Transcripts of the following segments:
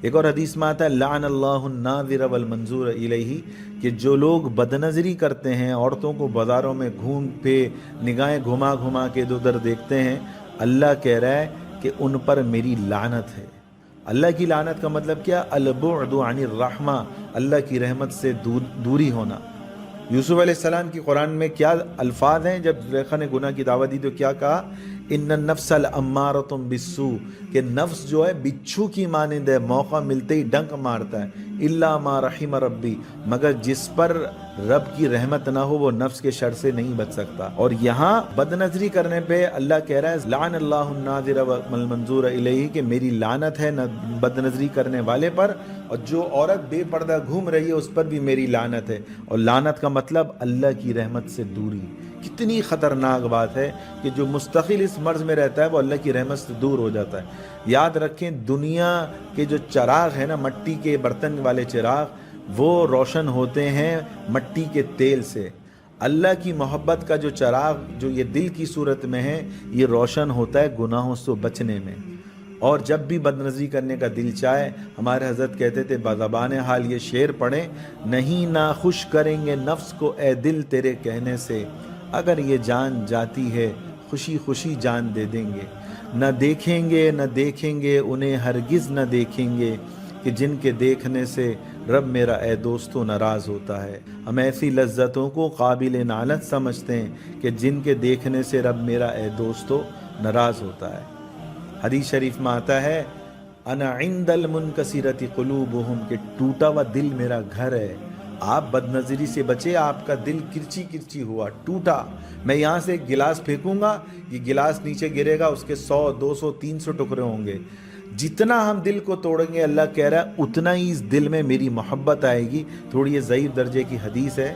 ایک اور حدیث میں آتا ہے لعن اللہ الناظر والمنظور الیہ، کہ جو لوگ بدنظری کرتے ہیں، عورتوں کو بازاروں میں گھوم پہ نگاہیں گھما گھما کے ادھر ادھر دیکھتے ہیں، اللہ کہہ رہا ہے کہ ان پر میری لعنت ہے۔ اللہ کی لعنت کا مطلب کیا؟ البعد عن الرحمہ، اللہ کی رحمت سے دوری ہونا۔ یوسف علیہ السلام کی قرآن میں کیا الفاظ ہیں؟ جب زلیخا نے گناہ کی دعوت دی تو کیا کہا؟ ان النفس لامارۃ بالسوء، کہ نفس جو ہے بچھو کی مانند ہے، موقع ملتے ہی ڈنک مارتا ہے۔ الا ما رحم ربی، مگر جس پر رب کی رحمت نہ ہو وہ نفس کے شر سے نہیں بچ سکتا۔ اور یہاں بد نظری کرنے پہ اللہ کہہ رہا ہے لعن اللہ الناظر والمنظور الیہ، کہ میری لعنت ہے بد نظری کرنے والے پر، اور جو عورت بے پردہ گھوم رہی ہے اس پر بھی میری لعنت ہے۔ اور لعنت کا مطلب اللہ کی رحمت سے دوری۔ کتنی خطرناک بات ہے کہ جو مستقل اس مرض میں رہتا ہے وہ اللہ کی رحمت سے دور ہو جاتا ہے۔ یاد رکھیں دنیا کے جو چراغ ہے نا، مٹی کے برتن والے چراغ، وہ روشن ہوتے ہیں مٹی کے تیل سے۔ اللہ کی محبت کا جو چراغ جو یہ دل کی صورت میں ہے، یہ روشن ہوتا ہے گناہوں سے بچنے میں۔ اور جب بھی بد نظری کرنے کا دل چاہے، ہمارے حضرت کہتے تھے بزبان حال یہ شعر پڑھیں، نہیں ناخوش کریں گے نفس کو اے دل تیرے کہنے سے، اگر یہ جان جاتی ہے خوشی خوشی جان دے دیں گے، نہ دیکھیں گے انہیں ہرگز نہ دیکھیں گے، کہ جن کے دیکھنے سے رب میرا اے دوستو ناراض ہوتا ہے۔ ہم ایسی لذتوں کو قابل نالت سمجھتے ہیں کہ جن کے دیکھنے سے رب میرا اے دوستو ناراض ہوتا ہے۔ حدیث شریف میں آتا ہے انا عند المنکسرۃ قلوبہم، کہ ٹوٹا ہوا دل میرا گھر ہے۔ آپ بد نظری سے بچے، آپ کا دل کرچی کرچی ہوا، ٹوٹا، میں یہاں سے ایک گلاس پھینکوں گا، یہ گلاس نیچے گرے گا، اس کے 100 200 300 ٹکڑے ہوں گے۔ جتنا ہم دل کو توڑیں گے، اللہ کہہ رہا ہے اتنا ہی اس دل میں میری محبت آئے گی۔ تھوڑی یہ ضعیف درجے کی حدیث ہے،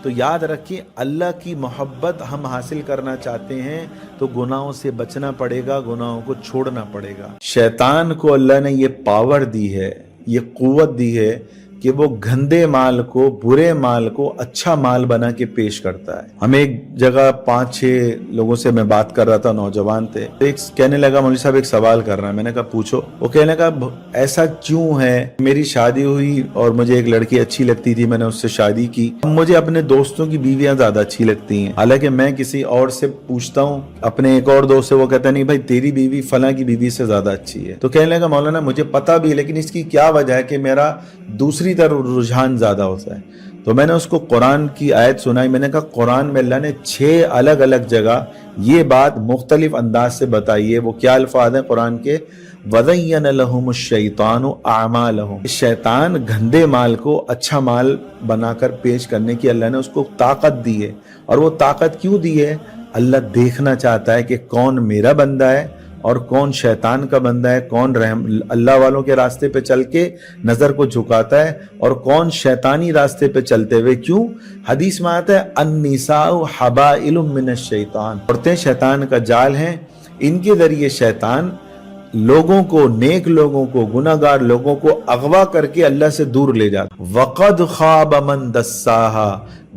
تو یاد رکھیں اللہ کی محبت ہم حاصل کرنا چاہتے ہیں تو گناہوں سے بچنا پڑے گا، گناہوں کو چھوڑنا پڑے گا۔ شیطان کو اللہ نے یہ پاور دی ہے، یہ قوت دی ہے کہ وہ گندے مال کو، برے مال کو اچھا مال بنا کے پیش کرتا ہے۔ ہم ایک جگہ 5-6 لوگوں سے میں بات کر رہا تھا، نوجوان تھے، ایک کہنے لگا مولوی صاحب ایک سوال کر رہا ہے۔ میں نے کہا پوچھو۔ وہ کہنے لگا ایسا کیوں ہے، میری شادی ہوئی اور مجھے ایک لڑکی اچھی لگتی تھی، میں نے اس سے شادی کی، مجھے اپنے دوستوں کی بیویاں زیادہ اچھی لگتی ہیں، حالانکہ میں کسی اور سے پوچھتا ہوں، اپنے ایک اور دوست سے، وہ کہتا ہے نہیں بھائی تیری بیوی فلاں کی بیوی سے زیادہ اچھی ہے۔ تو کہنے لگا مولانا مجھے پتا بھی ہے، لیکن اس کی کیا وجہ ہے کہ میرا دوسری طرف رجحان زیادہ ہوتا ہے؟ تو میں نے اس کو قرآن کی آیت سنائی، میں نے کہا قرآن میں اللہ نے 6 الگ الگ جگہ یہ بات مختلف انداز سے بتائی ہے۔ وہ کیا الفاظ ہیں قرآن کے؟ وَزَيَّنَ لَهُمُ الشَّيْطَانُ أَعْمَالَهُم، شیطان گندے مال کو اچھا مال بنا کر پیش کرنے کی اللہ نے اس کو طاقت دی ہے۔ اور وہ طاقت کیوں دی ہے؟ اللہ دیکھنا چاہتا ہے کہ کون میرا بندہ ہے اور کون شیطان کا بندہ ہے، کون اللہ والوں کے راستے پہ چل کے نظر کو جھکاتا ہے اور کون شیطانی راستے پہ چلتے ہوئے۔ کیوں؟ حدیث میں آتا ہے النساء حبائل من الشیطان، عورتیں شیطان کا جال ہیں، ان کے ذریعے شیطان لوگوں کو، نیک لوگوں کو، گناہگار لوگوں کو اغوا کر کے اللہ سے دور لے جاتا۔ وَقَدْ خَابَ مَنْ دَسَّاهَا،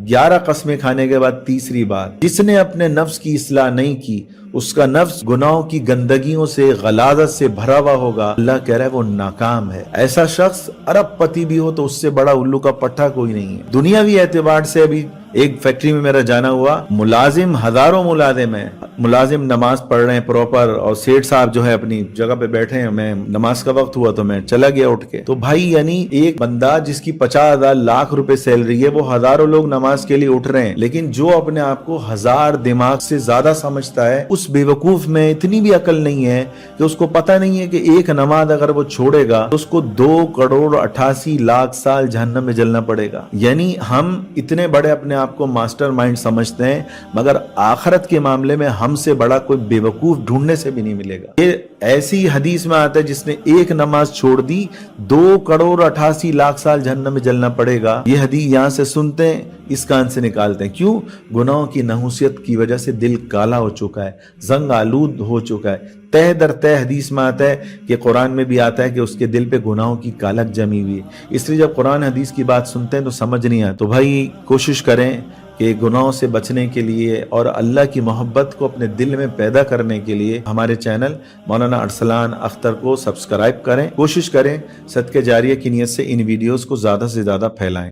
11 قسمیں کھانے کے بعد تیسری بات، جس نے اپنے نفس کی اصلاح نہیں کی، اس کا نفس گناہوں کی گندگیوں سے، غلاظت سے بھرا ہوا ہوگا، اللہ کہہ رہا ہے وہ ناکام ہے۔ ایسا شخص ارب پتی بھی ہو تو اس سے بڑا الو کا پٹھا کوئی نہیں ہے۔ دنیاوی اعتبار سے ابھی ایک فیکٹری میں میرا جانا ہوا، ملازم ہزاروں ملازم ہیں، ملازم نماز پڑھ رہے ہیں پراپر، اور سیٹھ صاحب جو ہے اپنی جگہ پہ بیٹھے ہیں، میں نماز کا وقت ہوا تو میں چلا گیا اٹھ کے۔ تو بھائی یعنی ایک بندہ جس کی 50,000 لاکھ روپے سیلری ہے، وہ ہزاروں لوگ نماز کے لیے اٹھ رہے ہیں، لیکن جو اپنے آپ کو 1000 دماغ سے زیادہ سمجھتا ہے، اس بیوقوف میں اتنی بھی عقل نہیں ہے کہ اس کو پتہ نہیں ہے کہ ایک نماز اگر وہ چھوڑے گا تو اس کو 2,88,00,000 سال جہنم میں جلنا پڑے گا۔ یعنی ہم اتنے بڑے اپنے آپ کو ماسٹر مائنڈ سمجھتے ہیں، مگر آخرت کے معاملے میں ہم سے بڑا کوئی بیوقوف ڈھونڈنے سے بھی نہیں ملے گا۔ یہ ایسی حدیث میں آتا ہے جس نے ایک نماز چھوڑ دی 2,88,00,000 سال جہنم میں جلنا پڑے گا۔ یہ حدیث یہاں سے سنتے ہیں، اس کان سے نکالتے ہیں۔ کیوں؟ گناہوں کی نحوست کی وجہ سے دل کالا ہو چکا ہے، زنگ آلود ہو چکا ہے۔ تہ در تہ حدیث میں آتا ہے کہ قرآن میں بھی آتا ہے کہ اس کے دل پہ گناہوں کی کالک جمی ہوئی ہے۔ اس لیے جب قرآن حدیث کی بات سنتے ہیں تو سمجھ نہیں آتا۔ تو بھائی کوشش کریں کہ گناہوں سے بچنے کے لیے اور اللہ کی محبت کو اپنے دل میں پیدا کرنے کے لیے ہمارے چینل مولانا ارسلان اختر کو سبسکرائب کریں. کوشش کریں صدقہ جاریہ کی نیت سے ان ویڈیوز کو زیادہ سے زیادہ پھیلائیں.